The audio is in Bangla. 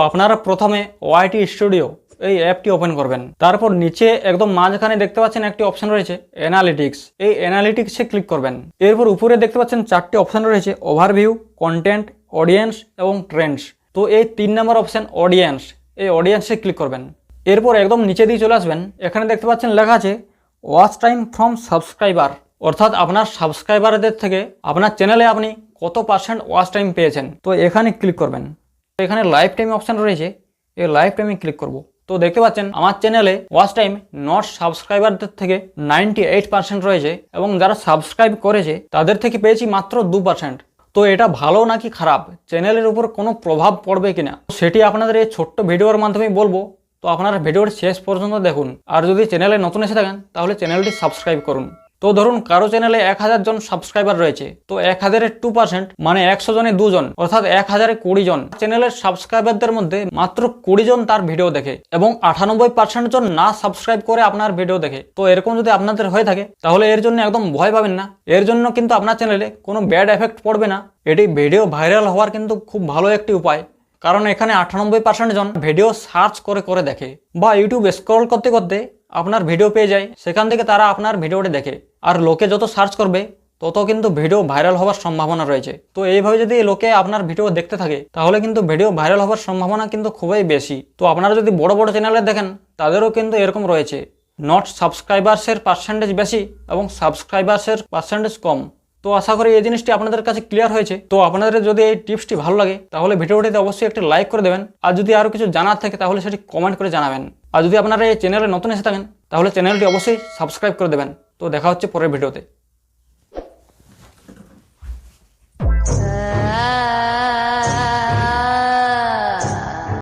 আপনারা প্রথমে ওয়াইটি স্টুডিও এই অ্যাপটি ওপেন করবেন। তারপর নিচে একদম মাঝখানে দেখতে পাচ্ছেন একটি অপশন রয়েছে অ্যানালিটিক্স, এই অ্যানালিটিক্সে ক্লিক করবেন। এরপর উপরে দেখতে পাচ্ছেন 4টি অপশন রয়েছে ওভারভিউ, কন্টেন্ট, অডিয়েন্স এবং ট্রেন্ডস। তো এই 3 নম্বর অপশন অডিয়েন্স, এই অডিয়েন্সে ক্লিক করবেন। এরপর একদম নিচে দিয়ে চলে আসবেন, এখানে দেখতে পাচ্ছেন লেখা আছে ওয়াচ টাইম ফ্রম সাবস্ক্রাইবার, অর্থাৎ আপনার সাবস্ক্রাইবারদের থেকে আপনার চ্যানেলে আপনি কত % ওয়াচ টাইম পেয়েছেন। তো এখানে ক্লিক করবেন। তো এখানে লাইফ টাইম অপশন রয়েছে, এই লাইফ টাইমে ক্লিক করব। তো দেখতে পাচ্ছেন আমার চ্যানেলে ওয়াচ টাইম নট সাবস্ক্রাইবারদের থেকে 98% রয়েছে এবং যারা সাবস্ক্রাইব করেছে তাদের থেকে পেয়েছি মাত্র 2%। তো এটা ভালো নাকি খারাপ, চ্যানেলের উপর কোনো প্রভাব পড়বে কিনা সেটি আপনাদের এই ছোট্ট ভিডিওর মাধ্যমে বলবো। তো আপনারা ভিডিওর শেষ পর্যন্ত দেখুন, আর যদি চ্যানেলে নতুন এসে থাকেন তাহলে চ্যানেলটি সাবস্ক্রাইব করুন। তো ধরুন কারো চ্যানেলে 1000 জন সাবস্ক্রাইবার রয়েছে, তো 1000-এর 2% মানে 100 জনে 2 জন, অর্থাৎ 1000-এ 20 জন। চ্যানেলের সাবস্ক্রাইবারদের মধ্যে মাত্র 20 জন তার ভিডিও দেখে এবং 98% জন না সাবস্ক্রাইব করে আপনার ভিডিও দেখে। তো এরকম যদি আপনাদের হয়ে থাকে তাহলে এর জন্য একদম ভয় পাবেন না, এর জন্য কিন্তু আপনার চ্যানেলে কোনো ব্যাড এফেক্ট পড়বে না। এটি ভিডিও ভাইরাল হওয়ার কিন্তু খুব ভালো একটি উপায়, কারণ এখানে 98% জন ভিডিও সার্চ করে করে দেখে বা ইউটিউব স্ক্রল করতে করতে আপনার ভিডিও পেয়ে যায়, সেখান থেকে তারা আপনার ভিডিওটি দেখে। আর লোকে যত সার্চ করবে তত কিন্তু ভিডিও ভাইরাল হওয়ার সম্ভাবনা রয়েছে। তো এইভাবে যদি লোকে আপনার ভিডিও দেখতে থাকে তাহলে কিন্তু ভিডিও ভাইরাল হওয়ার সম্ভাবনা কিন্তু খুবই বেশি। তো আপনারা যদি বড় বড় চ্যানেলে দেখেন তাদেরও কিন্তু এরকম রয়েছে, নট সাবস্ক্রাইবার্সের পার্সেন্টেজ বেশি এবং সাবস্ক্রাইবার্সের পার্সেন্টেজ কম। তো আশা করি এই জিনিসটি আপনাদের কাছে ক্লিয়ার হয়েছে। তো আপনাদের যদি এই টিপসটি ভালো লাগে তাহলে ভিডিওটিতে অবশ্যই একটি লাইক করে দেবেন, আর যদি আরও কিছু জানার থাকে তাহলে সেটি কমেন্ট করে জানাবেন। আর যদি আপনারা এই চ্যানেলে নতুন এসে থাকেন তাহলে চ্যানেলটি অবশ্যই সাবস্ক্রাইব করে দেবেন। তো দেখা হচ্ছে পরের ভিডিওতে।